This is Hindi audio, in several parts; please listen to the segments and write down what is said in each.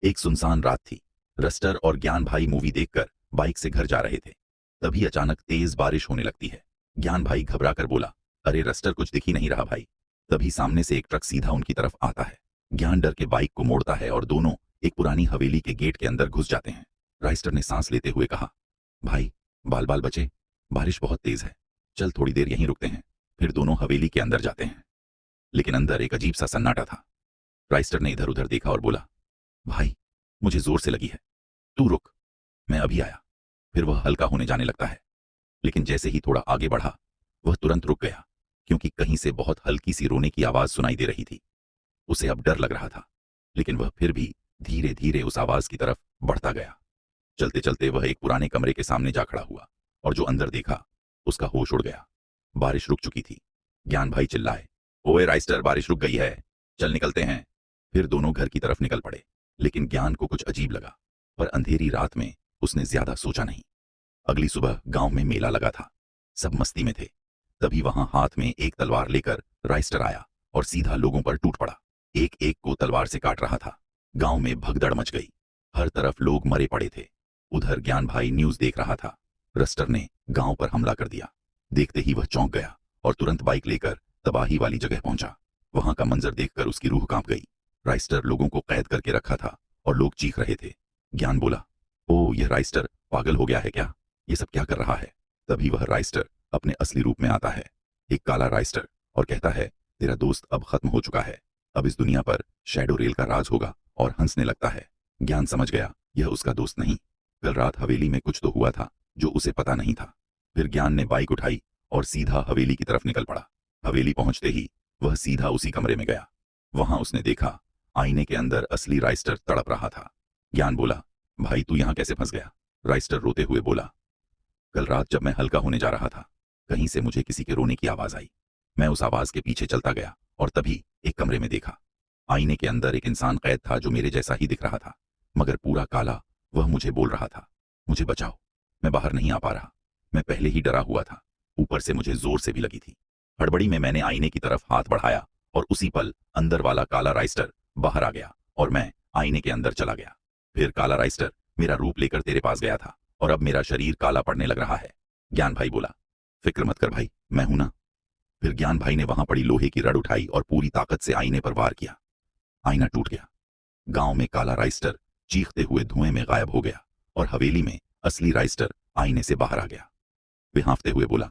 एक सुनसान रात थी। रस्टर और ज्ञान भाई मूवी देखकर बाइक से घर जा रहे थे। तभी अचानक तेज बारिश होने लगती है। ज्ञान भाई घबरा कर बोला, अरे रस्टर, कुछ दिख ही नहीं रहा भाई। तभी सामने से एक ट्रक सीधा उनकी तरफ आता है। ज्ञान डर के बाइक को मोड़ता है और दोनों एक पुरानी हवेली के गेट के अंदर घुस जाते हैं। राइस्टर ने सांस लेते हुए कहा, भाई बाल बाल बचे, बारिश बहुत तेज है, चल थोड़ी देर यहीं रुकते हैं। फिर दोनों हवेली के अंदर जाते हैं, लेकिन अंदर एक अजीब सा सन्नाटा था। राइस्टर ने इधर उधर देखा और बोला, भाई मुझे जोर से लगी है, तू रुक, मैं अभी आया। फिर वह हल्का होने जाने लगता है, लेकिन जैसे ही थोड़ा आगे बढ़ा वह तुरंत रुक गया, क्योंकि कहीं से बहुत हल्की सी रोने की आवाज सुनाई दे रही थी। उसे अब डर लग रहा था, लेकिन वह फिर भी धीरे धीरे उस आवाज की तरफ बढ़ता गया। चलते चलते वह एक पुराने कमरे के सामने जा खड़ा हुआ, और जो अंदर देखा उसका होश उड़ गया। बारिश रुक चुकी थी। ज्ञान भाई चिल्लाए, ओए राइस्टर, बारिश रुक गई है, चल निकलते हैं। फिर दोनों घर की तरफ निकल पड़े, लेकिन ज्ञान को कुछ अजीब लगा, पर अंधेरी रात में उसने ज्यादा सोचा नहीं। अगली सुबह गांव में मेला लगा था, सब मस्ती में थे। तभी वहां हाथ में एक तलवार लेकर राइस्टर आया और सीधा लोगों पर टूट पड़ा। एक एक को तलवार से काट रहा था। गांव में भगदड़ मच गई, हर तरफ लोग मरे पड़े थे। उधर ज्ञान भाई न्यूज देख रहा था। रस्टर ने गांव पर हमला कर दिया। देखते ही वह चौंक गया और तुरंत बाइक लेकर तबाही वाली जगह पहुंचा। वहां का मंजर देखकर उसकी रूह कांप गई। राइस्टर लोगों को कैद करके रखा था और लोग चीख रहे थे। ज्ञान बोला, ओ यह राइस्टर पागल हो गया है क्या, ये सब क्या कर रहा है। तभी वह राइस्टर अपने असली रूप में आता है, एक काला राइस्टर, और कहता है, तेरा दोस्त अब खत्म हो चुका है, अब इस दुनिया पर शैडो रेल का राज होगा, और हंसने लगता है। ज्ञान समझ गया यह उसका दोस्त नहीं, कल रात हवेली में कुछ तो हुआ था जो उसे पता नहीं था। फिर ज्ञान ने बाइक उठाई और सीधा हवेली की तरफ निकल पड़ा। हवेली पहुंचते ही वह सीधा उसी कमरे में गया। वहां उसने देखा आईने के अंदर असली राइस्टर तड़प रहा था। ज्ञान बोला, भाई तू यहां कैसे फंस गया। राइस्टर रोते हुए बोला, कल रात जब मैं हल्का होने जा रहा था, कहीं से मुझे किसी के रोने की आवाज आई। मैं उस आवाज के पीछे चलता गया और तभी एक कमरे में देखा। आईने के अंदर एक इंसान कैद था जो मेरे जैसा ही दिख रहा था, मगर पूरा काला। वह मुझे बोल रहा था, मुझे बचाओ, मैं बाहर नहीं आ पा रहा। मैं पहले ही डरा हुआ था, ऊपर से मुझे जोर से भी लगी थी। हड़बड़ी में मैंने आईने की तरफ हाथ बढ़ाया और उसी पल अंदर वाला काला राइस्टर बाहर आ गया और मैं आईने के अंदर चला गया। फिर काला राइस्टर मेरा रूप लेकर तेरे पास गया था और अब मेरा शरीर काला पड़ने लग रहा है। ज्ञान भाई बोला, फिक्र मत कर भाई, मैं हूं ना। फिर ज्ञान भाई ने वहां पड़ी लोहे की रड उठाई और पूरी ताकत से आईने पर वार किया। आईना टूट गया। गांव में काला राइस्टर चीखते हुए धुएं में गायब हो गया और हवेली में असली राइस्टर आईने से बाहर आ गया। वे हाँफते हुए बोला,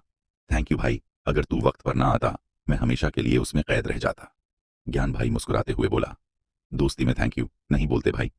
थैंक यू भाई, अगर तू वक्त पर ना आता मैं हमेशा के लिए उसमें कैद रह जाता। ज्ञान भाई मुस्कुराते हुए बोला, दोस्ती में थैंक यू नहीं बोलते भाई,